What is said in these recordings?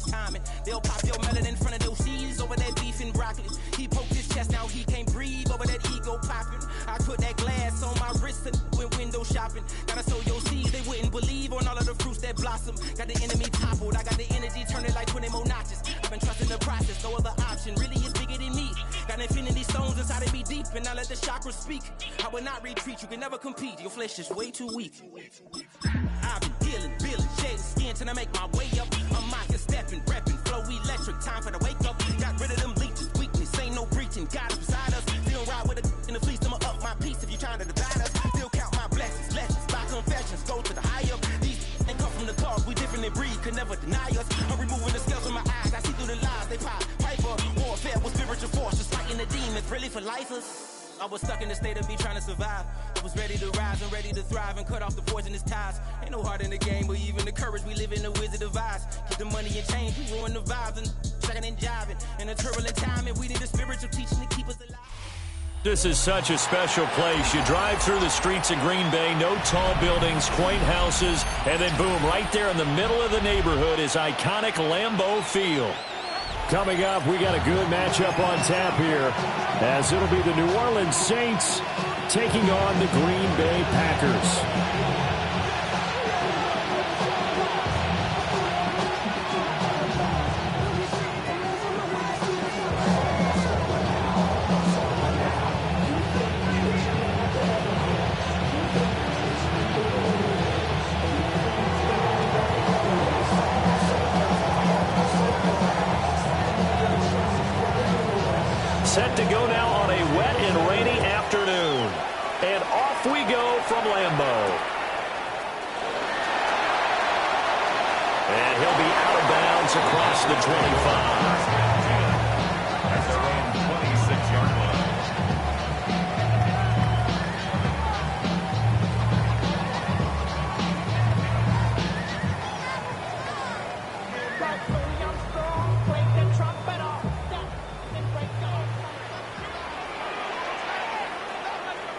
first time. And they'll pop your melon in front of those seeds over that beef and broccoli. He poked his chest, now he can't breathe over that ego popping. I put that glass on my wrist and went window shopping. Gotta sow your seeds, they wouldn't believe on all of the fruits that blossom. Got the enemy toppled, I got the energy turning like 20 more notches. I've been trusting the process, no other option really is bigger than me. Got infinity stones inside of me deep, and I let the chakras speak. I will not retreat, you can never compete, your flesh is way too weak. I've been dealing, building, shedding skin till I make my way up. I'm mocking, stepping, repping, flow electric, time for the wake up. Got rid of them leeches, weakness, ain't no breaching, God is beside us. Still ride with a in the fleece, I'ma up my piece if you trying to divide us. Still count my blessings, lessons, by confessions, go to the high up. These ain't come from the cause, we different in breed, could never deny us. I'm removing the scales from my eyes, I see through the lies, they pop. Piper, warfare with spiritual forces, fighting the demons, really for lifers. I was stuck in the state of me trying to survive. I was ready to rise and ready to thrive and cut off the poisonous ties. Ain't no heart in the game, but even the courage we live in the wizard of Oz. Keep the money and change, we ruin the vibes and checking and jiving. In a turbulent time, and we need a spiritual teaching to keep us alive. This is such a special place. You drive through the streets of Green Bay, no tall buildings, quaint houses, and then boom, right there in the middle of the neighborhood is iconic Lambeau Field. Coming up, we got a good matchup on tap here, as it'll be the New Orleans Saints taking on the Green Bay Packers. Set to go now on a wet and rainy afternoon. And off we go from Lambeau. And he'll be out of bounds across the 25. That's around 26-yard line.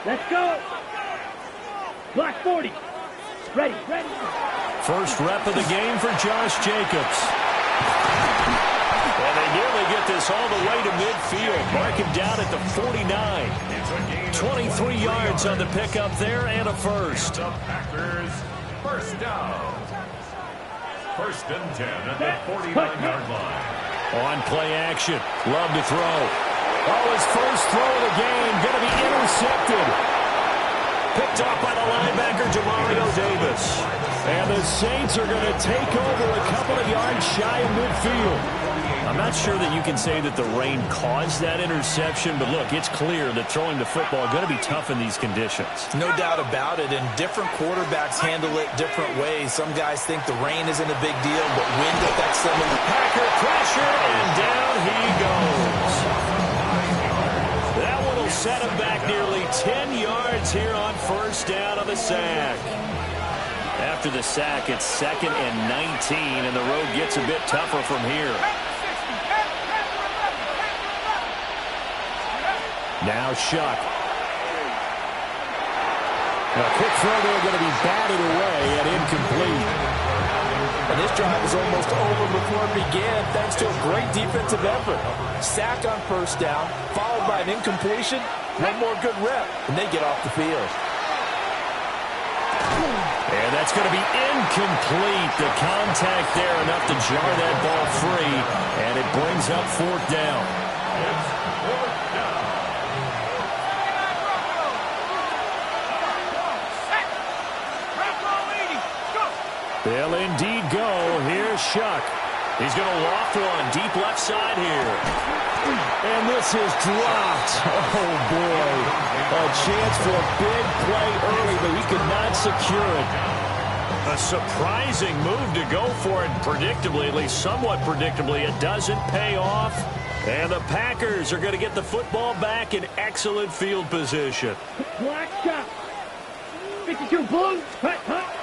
Let's go. Block 40. Ready. First rep of the game for Josh Jacobs. And they nearly get this all the way to midfield. Mark him down at the 49. 23 yards on the pickup there and a first. The Packers first down. First and 10 at the 49-yard line. On play action. Love to throw. Oh, his first throw of the game going to be intercepted. Picked off by the linebacker, Demario Davis. And the Saints are going to take over a couple of yards shy of midfield. I'm not sure that you can say that the rain caused that interception, but look, it's clear that throwing the football is going to be tough in these conditions. No doubt about it, and different quarterbacks handle it different ways. Some guys think the rain isn't a big deal, but wind affects them. Packer pressure, and down he goes. That one will set him back nearly 10 yards here on first down on the sack. After the sack, it's 2nd and 19, and the road gets a bit tougher from here. Now Shuck. A quick throw there going to be batted away and incomplete. And this drive is almost over before it began thanks to a great defensive effort. Sack on first down, followed by an incompletion. One more good rep, and they get off the field. And that's going to be incomplete. The contact there enough to jar that ball free, and it brings up 4th down. It's 4th down. They'll indeed go. Here's Shuck. He's going to loft one deep left side here. And this is dropped. Oh, boy. A chance for a big play early, but he could not secure it. A surprising move to go for it. Predictably, at least somewhat predictably, it doesn't pay off. And the Packers are going to get the football back in excellent field position. Black shot. 52 blue.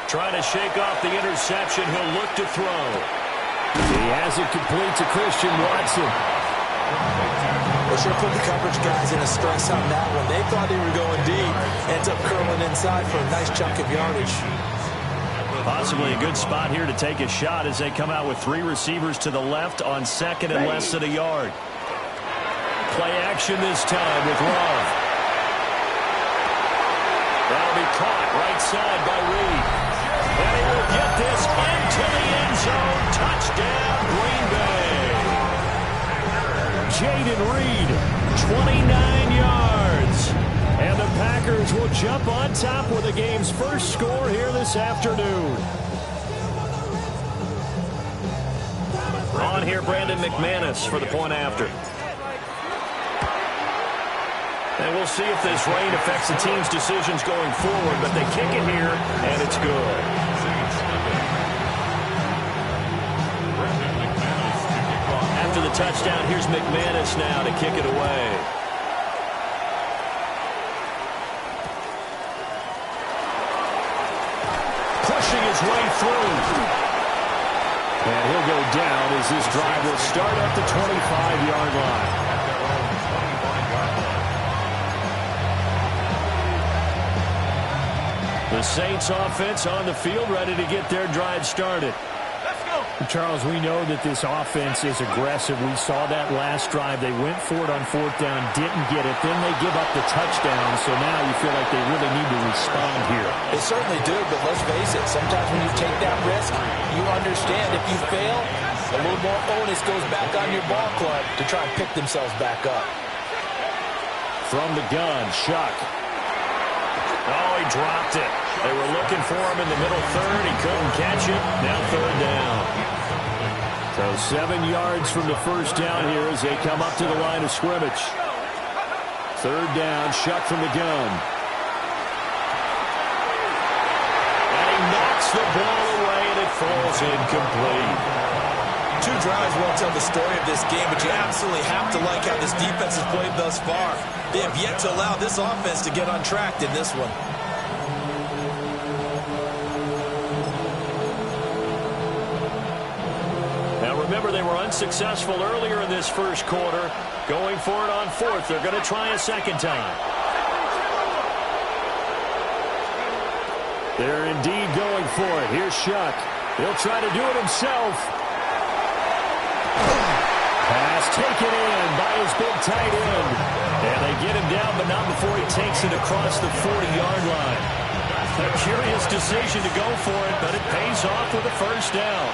Trying to shake off the interception. He'll look to throw. He has it complete to Christian Watson. They sure put the coverage guys in a stress on that one. They thought they were going deep. Ends up curling inside for a nice chunk of yardage. Possibly a good spot here to take a shot as they come out with 3 receivers to the left on second and less than a yard. Play action this time with Love. That'll be caught right side by Reed. And he will get this into the end zone. Touchdown, Green Bay. Jaden Reed, 29 yards. And the Packers will jump on top with the game's first score here this afternoon. On here, Brandon McManus for the point after. And we'll see if this rain affects the team's decisions going forward, but they kick it here, and it's good. After the touchdown, here's McManus now to kick it away. Pushing his way through. And he'll go down as this drive will start at the 25-yard line. The Saints offense on the field ready to get their drive started. Charles, we know that this offense is aggressive. We saw that last drive. They went for it on 4th down, didn't get it. Then they give up the touchdown. So now you feel like they really need to respond here. They certainly do, but let's face it. Sometimes when you take that risk, you understand if you fail, a little more onus goes back on your ball club to try and pick themselves back up. From the gun, Shuck. Oh, he dropped it. They were looking for him in the middle third. He couldn't catch it. Now 3rd down. So 7 yards from the first down here as they come up to the line of scrimmage. 3rd down, Shuck from the gun. And he knocks the ball away, and it falls incomplete. 2 drives won't tell the story of this game, but you absolutely have to like how this defense has played thus far. They have yet to allow this offense to get on track in this one. Remember, they were unsuccessful earlier in this first quarter. Going for it on 4th. They're going to try a second time. They're indeed going for it. Here's Shuck. He'll try to do it himself. Pass taken in by his big tight end. And they get him down, but not before he takes it across the 40-yard line. A curious decision to go for it, but it pays off with a first down.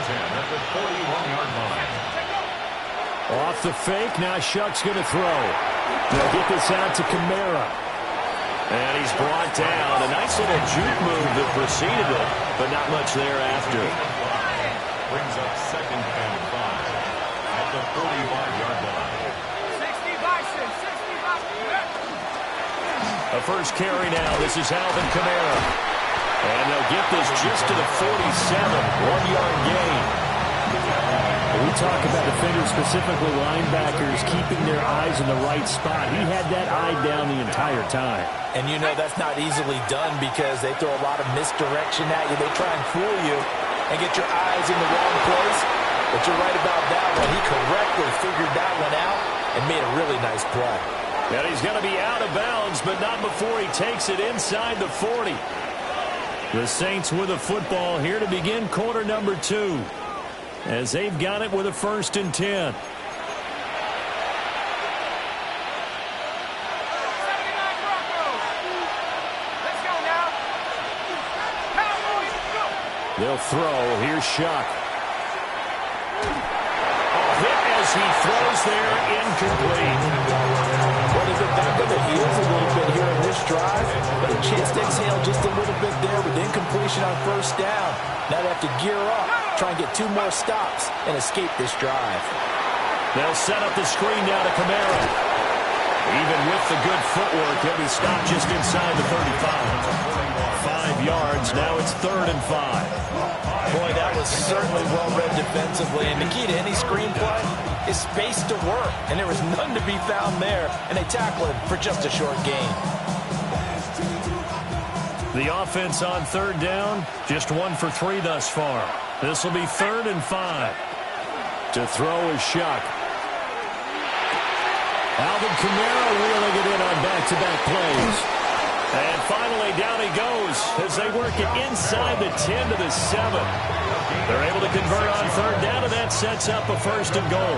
At the 41-yard line. Off the fake, now Shuck's going to throw. They'll get this out to Kamara. And he's brought down. A nice little juke move that preceded it, but not much thereafter. Brings up 2nd and 5 at the 45-yard line. 60 A first carry now. This is Alvin Kamara. And they'll get this just to the 47, 1-yard gain. We talk about defenders, specifically linebackers, keeping their eyes in the right spot. He had that eye down the entire time. And you know that's not easily done because they throw a lot of misdirection at you. They try and fool you and get your eyes in the wrong place. But you're right about that one. He correctly figured that one out and made a really nice play. And he's going to be out of bounds, but not before he takes it inside the 40. The Saints with a football here to begin quarter number 2. As they've got it with a 1st and 10. They'll throw. Here's Shuck. Hit as he throws there, incomplete. Well, they've been back on their heels a little bit here in this drive, but a chance to exhale just a little bit there with incompletion on 1st down. Now they have to gear up, try and get 2 more stops, and escape this drive. They'll set up the screen now to Kamara. Even with the good footwork, he'll be stopped just inside the 35. 5 yards, now it's 3rd and 5. Boy, that was certainly well-read defensively, and the key to any screenplay is space to work, and there was none to be found there, and they tackle it for just a short gain. The offense on 3rd down, just 1 for 3 thus far. This will be 3rd and 5. To throw is Shuck. Alvin Kamara wheeling it in on back-to-back plays. And finally, down he goes as they work it inside the 10 to the 7. They're able to convert on third down, and that sets up a 1st and goal.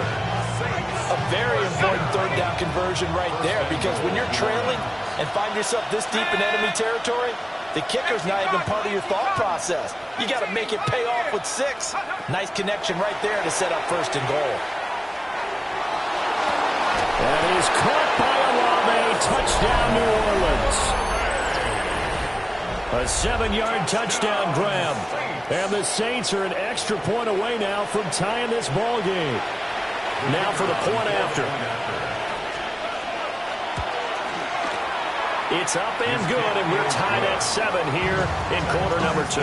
A very important third down conversion right there, because when you're trailing and find yourself this deep in enemy territory, the kicker's not even part of your thought process. You got to make it pay off with 6. Nice connection right there to set up 1st and goal. That is caught by Olave. Touchdown, New Orleans. A 7-yard touchdown grab. And the Saints are an extra point away now from tying this ball game. Now for the point after. It's up and good, and we're tied at 7 here in quarter number 2.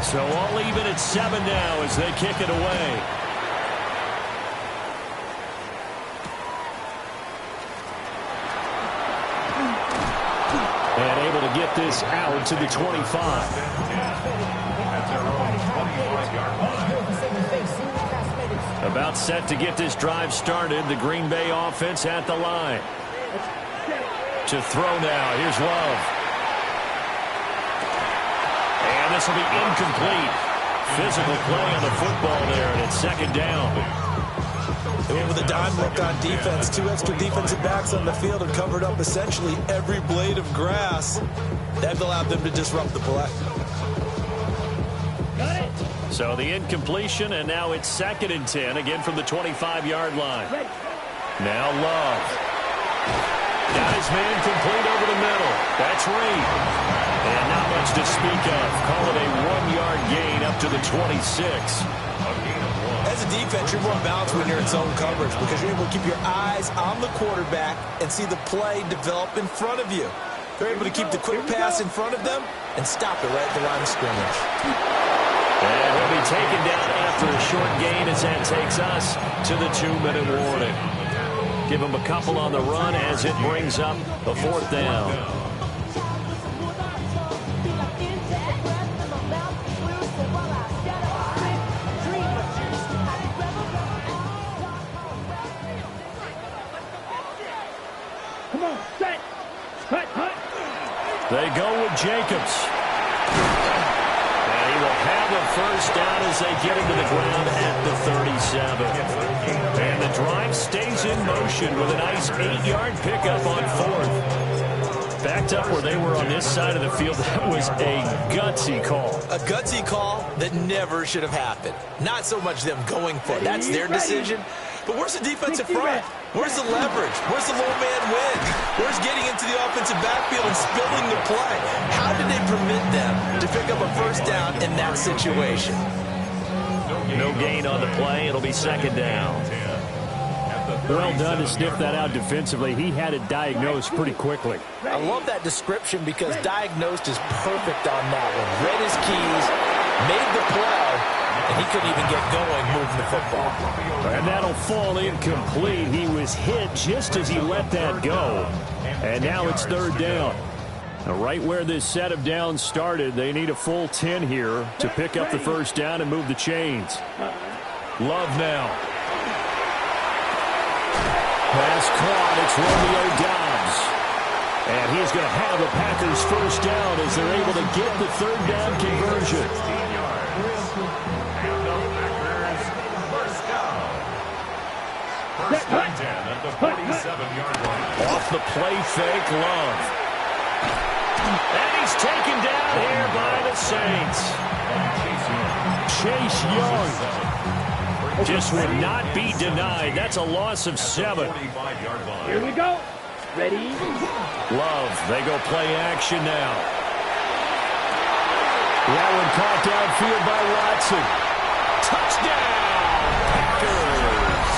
So all even at 7 now as they kick it away. And able to get this out to the 25. About set to get this drive started. The Green Bay offense at the line. To throw now. Here's Love. And this will be incomplete. Physical play on the football there, and it's 2nd down. And with a dime look on defense, 2 extra defensive backs on the field and covered up essentially every blade of grass. That allowed them to disrupt the play. So the incompletion, and now it's 2nd and 10, again from the 25-yard line. Now Love. Got his man complete over the middle. That's Reed. And not much to speak of. Call it a 1-yard gain up to the 26. As a defense, you're more balanced when you're in zone coverage because you're able to keep your eyes on the quarterback and see the play develop in front of you. They're able to keep the quick pass in front of them and stop it right at the line of scrimmage. And he'll be taken down after a short gain as that takes us to the 2-minute warning. Give him a couple on the run as it brings up a 4th down. Come on, set. Hut, hut. They go with Jacobs. And he will have a 1st down as they get him to the ground at the 37. And the drive stays in motion with a nice 8-yard pickup on 4th. Backed up where they were on this side of the field. That was a gutsy call. A gutsy call that never should have happened. Not so much them going for it. That's their decision. But where's the defensive front? Where's the leverage? Where's the low man win? Where's getting into the offensive backfield and spilling the play? How did they permit them to pick up a 1st down in that situation? No gain on the play. It'll be 2nd down. Well done to sniff that out defensively. He had it diagnosed pretty quickly. I love that description because diagnosed is perfect on that one. Read his keys, made the play, and he couldn't even get going moving the football. And that'll fall incomplete. He was hit just as he let that go. And now it's 3rd down. Now, right where this set of downs started, they need a full 10 here to pick up the 1st down and move the chains. Love now. Pass caught. It's Romeo Doubs. And he's going to have the Packers 1st down as they're able to get the 3rd down conversion. First and 10 at the 47-yard line. Off the play fake, Love. And he's taken down here by the Saints. Chase Young just would not be denied. That's a loss of 7. Here we go. Ready? Love, they go play action now. That one caught downfield by Watson. Touchdown, Packers.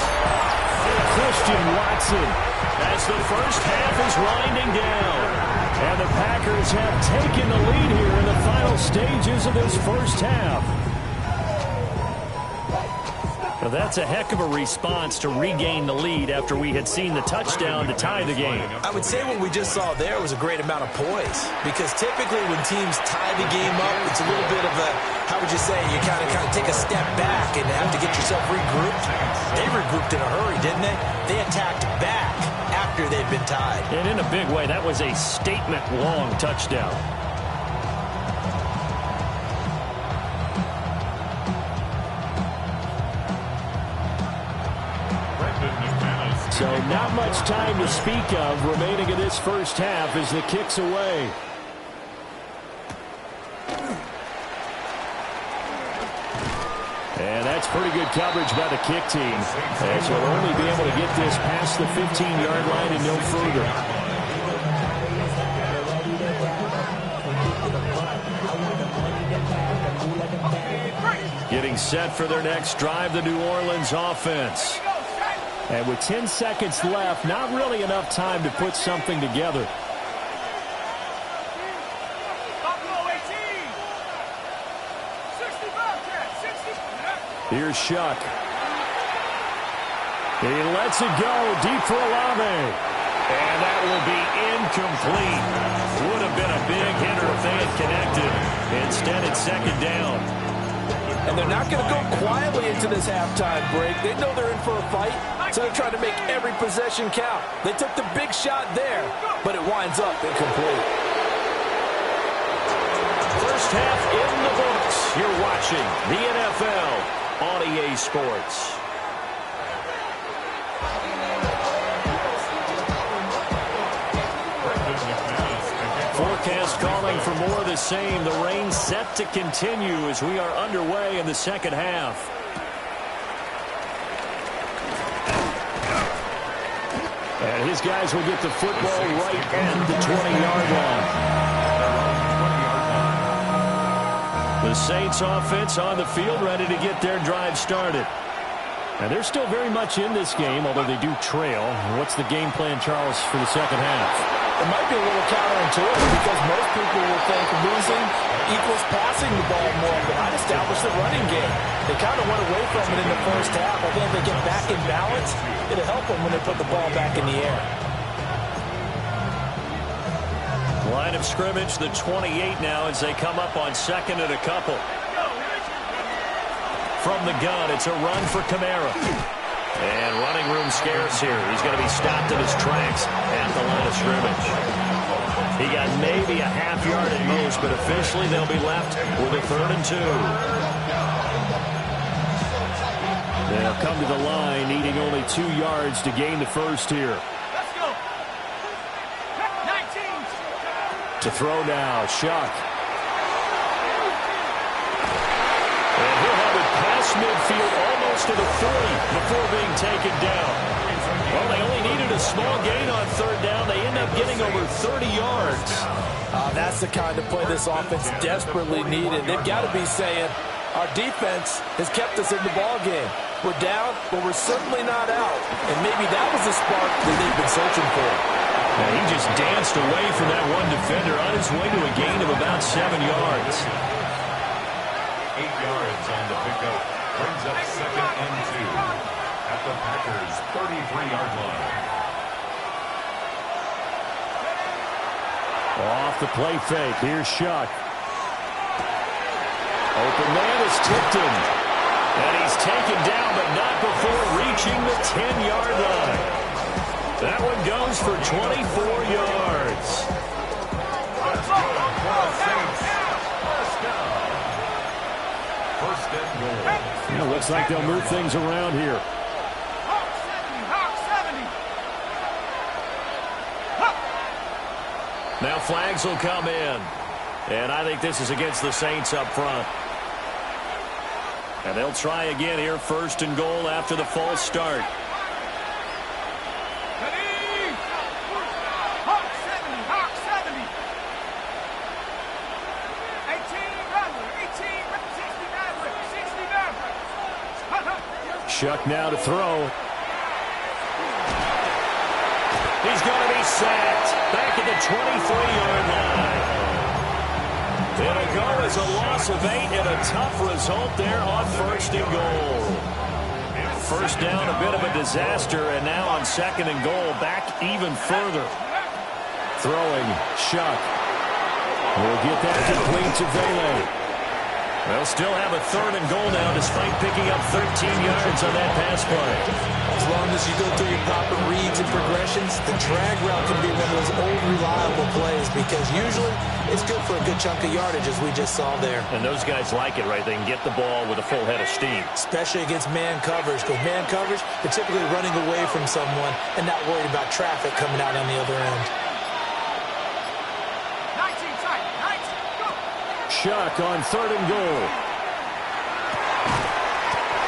Christian Watson. As the first half is winding down. And the Packers have taken the lead here in the final stages of this first half. Well, that's a heck of a response to regain the lead after we had seen the touchdown to tie the game. I would say what we just saw there was a great amount of poise, because typically when teams tie the game up, it's a little bit of a, how would you say, you kind of take a step back and have to get yourself regrouped. They regrouped in a hurry, didn't they? They attacked back after they'd been tied. And in a big way, that was a statement-long touchdown. So not much time to speak of remaining in this first half as the kick's away. And that's pretty good coverage by the kick team, as we'll only be able to get this past the 15-yard line and no further. Getting set for their next drive, the New Orleans offense. And with 10 seconds left, not really enough time to put something together. Here's Shuck. He lets it go deep for Olave. And that will be incomplete. Would have been a big hitter if they had connected. Instead, it's second down. And they're not going to go quietly into this halftime break. They know they're in for a fight, so they're trying to make every possession count. They took the big shot there, but it winds up incomplete. First half in the books. You're watching the NFL on EA Sports. Forecast calling for more of the same. The rain set to continue as we are underway in the second half. And his guys will get the football right at the 20-yard line. The Saints offense on the field, ready to get their drive started. And they're still very much in this game, although they do trail. What's the game plan, Charles, for the second half? It might be a little counterintuitive because most people will think losing equals passing the ball more, but I'd establish the running game. They kind of went away from it in the first half. I think if they get back in balance, it'll help them when they put the ball back in the air. Line of scrimmage, the 28 now as they come up on second and a couple. From the gun, it's a run for Kamara. And running room scarce here. He's going to be stopped in his tracks at the line of scrimmage. He got maybe a half yard at most, but officially they'll be left with a 3rd and 2. They'll come to the line, needing only 2 yards to gain the first here. To throw now, Shuck. And he'll have it past midfield almost to the 40 before being taken down. Well, they only needed a small gain on 3rd down. They end up getting over 30 yards. That's the kind of play this offense desperately needed. They've got to be saying, our defense has kept us in the ball game. We're down, but we're certainly not out. And maybe that was the spark that they've been searching for. And he just danced away from that one defender on his way to a gain of about 7 yards. 8 yards on the pickup. Brings up 2nd and 2 at the Packers' 33-yard line. Off the play fake. Here's Shuck. Open man is Tipton. And he's taken down, but not before reaching the 10-yard line. That one goes for 24 yards. First and goal. It looks like they'll move things around here. Now flags will come in. And I think this is against the Saints up front. And they'll try again here, 1st and goal after the false start. Shuck now to throw. He's going to be sacked back at the 23-yard line. It'll go as a loss of 8 and a tough result there on 1st and goal. first down, a bit of a disaster, and now on 2nd and goal, back even further. Throwing, Shuck. We'll get that complete to Vele. They'll still have a 3rd and goal now, despite picking up 13 yards on that pass play. As long as you go through your proper reads and progressions, the drag route can be one of those old reliable plays because usually it's good for a good chunk of yardage, as we just saw there. And those guys like it, right? They can get the ball with a full head of steam. Especially against man coverage, because man coverage, they're typically running away from someone and not worried about traffic coming out on the other end. Shuck on 3rd and goal.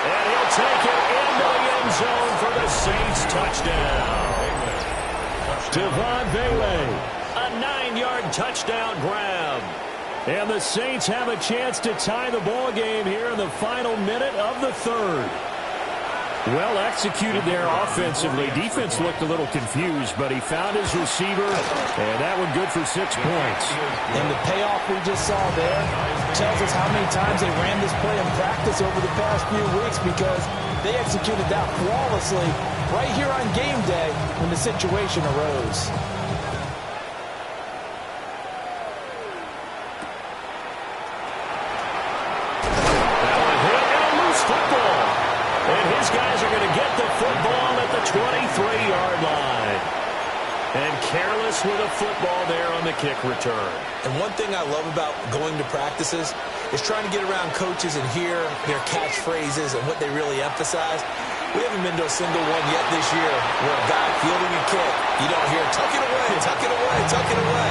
And he'll take it into the end zone for the Saints touchdown. Devon Vele. A 9-yard touchdown grab. And the Saints have a chance to tie the ball game here in the final minute of the 3rd. Well executed there offensively. Defense looked a little confused, but he found his receiver, and that one good for 6 points. And the payoff we just saw there tells us how many times they ran this play in practice over the past few weeks, because they executed that flawlessly right here on game day when the situation arose. And his guys are going to get the football at the 23-yard line. And careless with a football there on the kick return. And one thing I love about going to practices is trying to get around coaches and hear their catchphrases and what they really emphasize. We haven't been to a single one yet this year where a guy fielding a kick, you don't hear, tuck it away, tuck it away, tuck it away.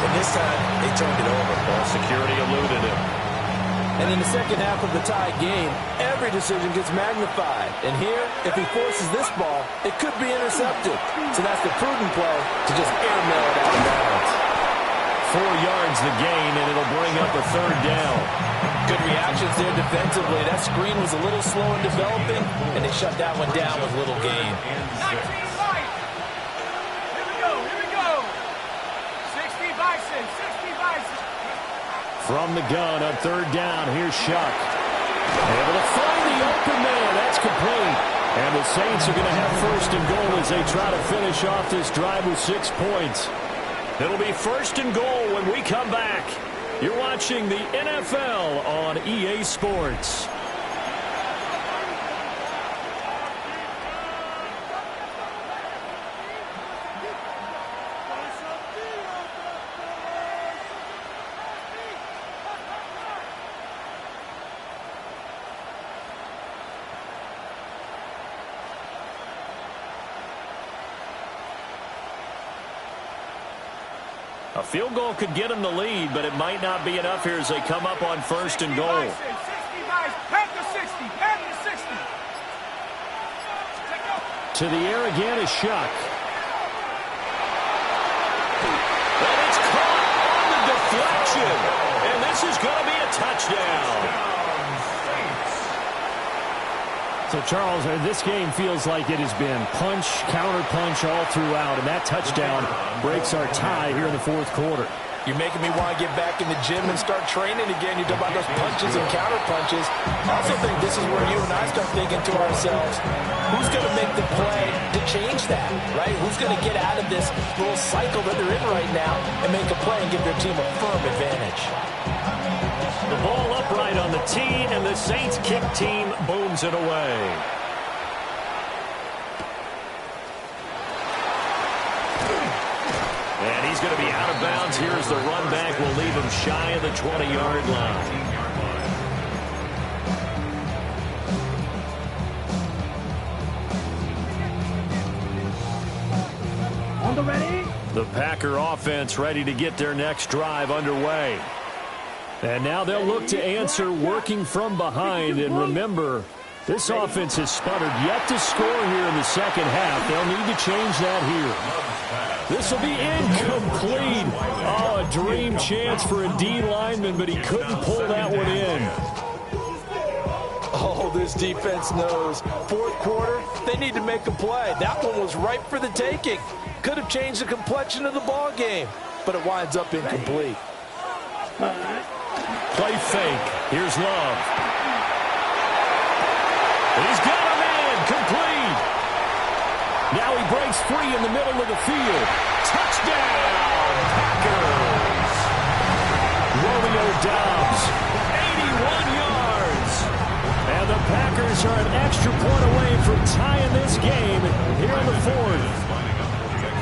And this time, they turned it over. Well, security eluded him. And in the second half of the tie game, every decision gets magnified. And here, if he forces this ball, it could be intercepted. So that's the prudent play to just airmail it out of bounds. 4 yards the gain, and it'll bring up a 3rd down. Good reactions there defensively. That screen was a little slow in developing, and they shut that one down with little gain. 19 right. Here we go. 60 Bison, 60 Bison. From the gun on 3rd down, here's Shuck. Able to find the open man. That's complete. And the Saints are going to have 1st and goal as they try to finish off this drive with 6 points. It'll be 1st and goal when we come back. You're watching the NFL on EA Sports. A field goal could get them the lead, but it might not be enough here as they come up on 1st and goal. 60 Bison, head to 60. To the air again is Shuck. And it's caught on the deflection. And this is going to be a touchdown. So, Charles, this game feels like it has been punch, counter-punch all throughout, and that touchdown breaks our tie here in the 4th quarter. You're making me want to get back in the gym and start training again. You talk about those punches and counter-punches. I also think this is where you and I start thinking to ourselves, who's going to make the play to change that, right? Who's going to get out of this little cycle that they're in right now and make a play and give their team a firm advantage? The ball upright on the tee, and the Saints kick team booms it away. And he's going to be out of bounds here as the run back will leave him shy of the 20-yard line. On the ready. The Packer offense ready to get their next drive underway. And now they'll look to answer working from behind. And remember, this offense has sputtered yet to score here in the second half. They'll need to change that here. This will be incomplete. Oh, a dream chance for a D lineman, but he couldn't pull that one in. Oh, this defense knows. 4th quarter, they need to make a play. That one was ripe for the taking. Could have changed the complexion of the ball game, but it winds up incomplete. Play fake. Here's Love. He's got a man is free in the middle of the field. Touchdown, Packers! Romeo Doubs, 81 yards. And the Packers are an extra point away from tying this game here in the fourth.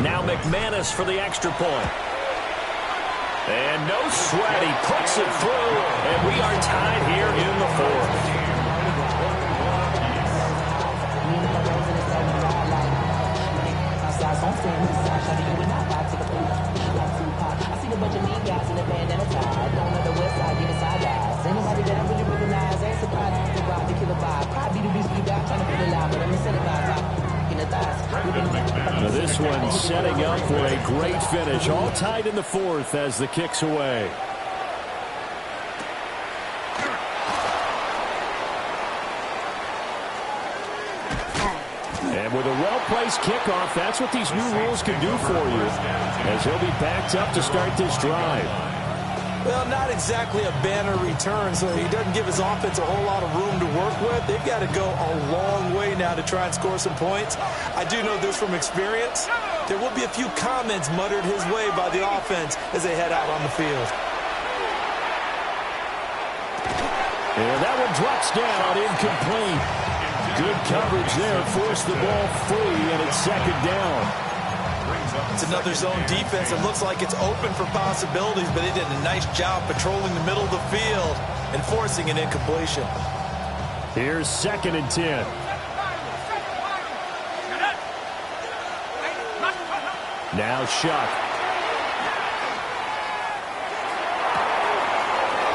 Now McManus for the extra point. And no sweat, he puts it through, and we are tied here in the fourth. Now this one setting up for a great finish. All tied in the fourth as the kick's away. And with a well-placed kickoff, that's what these new rules can do for you, as he'll be backed up to start this drive. Well, not exactly a banner return, so he doesn't give his offense a whole lot of room to work with. They've got to go a long way now to try and score some points. I do know this from experience. There will be a few comments muttered his way by the offense as they head out on the field. And that one drops down, incomplete. Good coverage there, forced the ball free, and it's second down. It's another zone defense. It looks like it's open for possibilities, but they did a nice job patrolling the middle of the field and forcing an incompletion. Here's 2nd and 10. Now Shuck.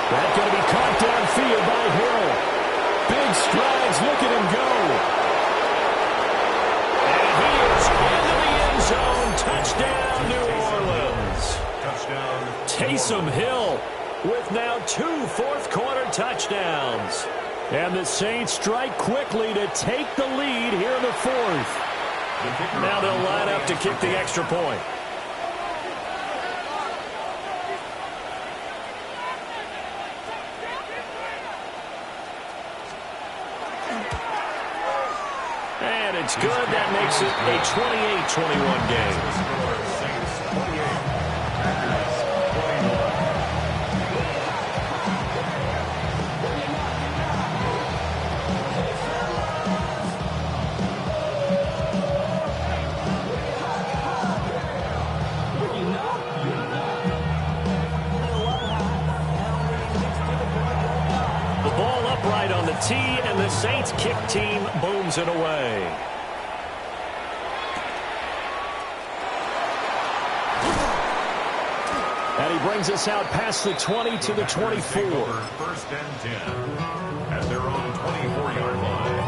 That's going to be caught downfield by Hill. Big strides. Look at him go. And he is into the end zone. Touchdown, New Orleans. Touchdown. Taysom Hill with now 2 fourth-quarter touchdowns. And the Saints strike quickly to take the lead here in the fourth. Now they'll line up to kick the extra point. And it's good. That makes it a 28-21 game. Tee, and the Saints kick team booms it away. And he brings us out past the 20 to the 24. 1st and 10 at their own 24-yard line.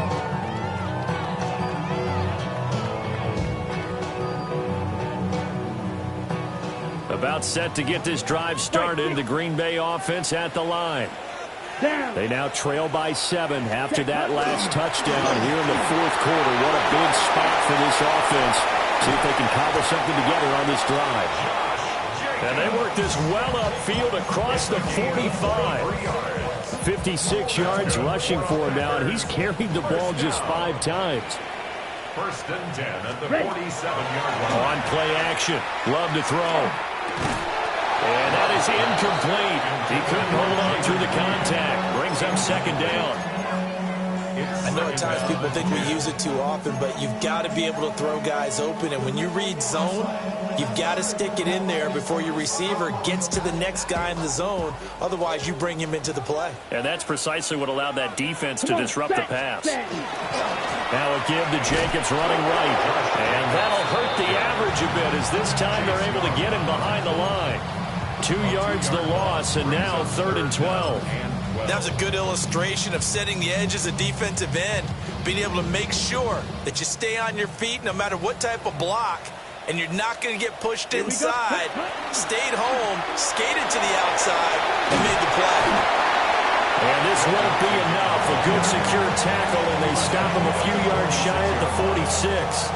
About set to get this drive started. The Green Bay offense at the line. They now trail by 7 after that last touchdown here in the fourth quarter. What a big spot for this offense. See if they can cobble something together on this drive. And they work this well upfield across the 45. 56 yards rushing for him now, and he's carried the ball just 5 times. 1st and 10 at the 47-yard line. On play action. Love to throw. And that is incomplete. He couldn't hold on through the contact. Brings up 2nd down. I know at times people think we use it too often, but you've got to be able to throw guys open. And when you read zone, you've got to stick it in there before your receiver gets to the next guy in the zone. Otherwise, you bring him into the play. And that's precisely what allowed that defense to disrupt the pass. Now a give to Jacobs running right. And that'll hurt the average a bit as this time they're able to get him behind the line. 2 yards the loss, and now 3rd and 12. That was a good illustration of setting the edge as a defensive end, being able to make sure that you stay on your feet no matter what type of block, and you're not going to get pushed inside. Stayed home, skated to the outside, and made the play. And this won't be enough. A good secure tackle, and they stop him a few yards shy at the 46.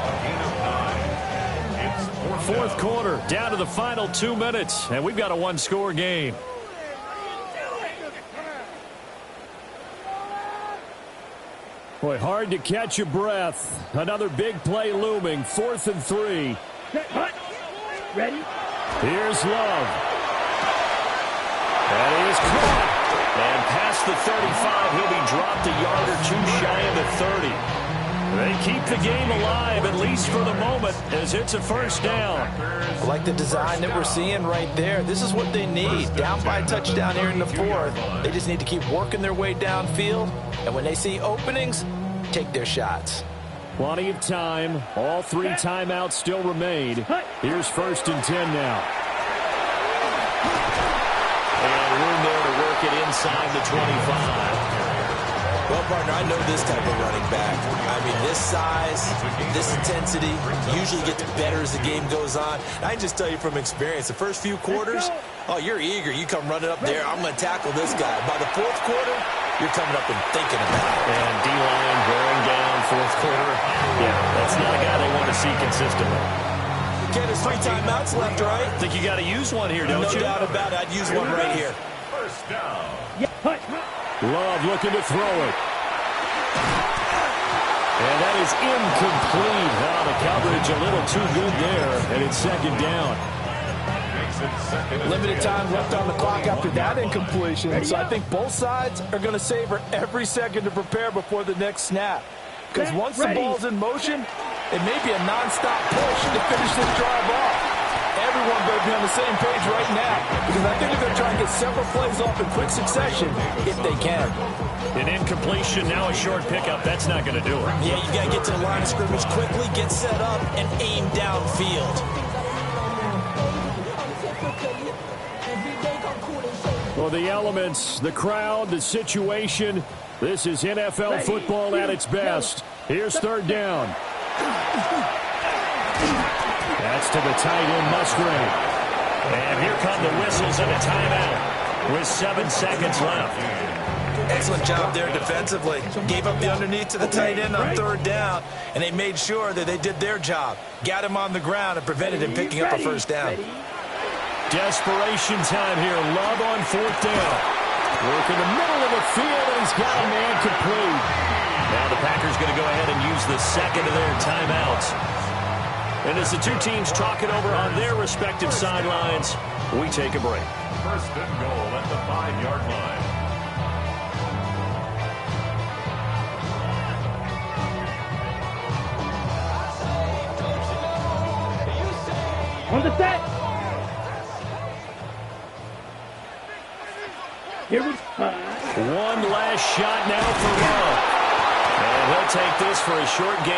Fourth quarter, down to the final 2 minutes, and we've got a one-score game. Boy, hard to catch your breath. Another big play looming. 4th and 3. Hut. Ready? Here's Love. And he is caught. And past the 35, he'll be dropped a yard or two shy of the 30. They keep the game alive, at least for the moment, as it's a first down. I like the design that we're seeing right there. This is what they need. Down by a touchdown here in the 4th. They just need to keep working their way downfield. And when they see openings, take their shots. Plenty of time. All 3 timeouts still remain. Here's 1st and 10 now. And room there to work it inside the 25. Well, partner, I know this type of running back. I mean, this size, this intensity usually gets better as the game goes on. I can just tell you from experience, the first few quarters, oh, you're eager. You come running up there, I'm going to tackle this guy. By the 4th quarter, you're coming up and thinking about it. And D-line wearing down 4th quarter. Yeah, that's not a guy they want to see consistently. Ken, there's 3 timeouts left, right? I think you got to use one here, don't you? No doubt about it. I'd use one right here. First down. Love looking to throw it. And that is incomplete. Now the coverage a little too good there, and it's 2nd down. Limited time left on the clock after that incompletion, so I think both sides are going to savor every second to prepare before the next snap. Because once the ball's in motion, it may be a nonstop push to finish this drive off. Everyone better be on the same page right now, because I think they're going to try and get several plays off in quick succession if they can. An incompletion, now a short pickup. That's not going to do it. Yeah, you got to get to the line of scrimmage quickly, get set up, and aim downfield. Well, the elements, the crowd, the situation, this is NFL football at its best. Here's 3rd down. That's to the tight end, Musgrave. And here come the whistles and a timeout with 7 seconds left. Excellent job there defensively. Gave up the underneath to the tight end on 3rd down, and they made sure that they did their job. Got him on the ground and prevented him picking up a first down. Desperation time here. Love on 4th down. Work in the middle of the field, and he's got a man complete. Now the Packers going to go ahead and use the 2nd of their timeouts. And as the 2 teams talk it over on their respective sidelines, we take a break. 1st and goal at the 5-yard line. On the set. Here we go. One last shot now for Love. And he'll take this for a short game.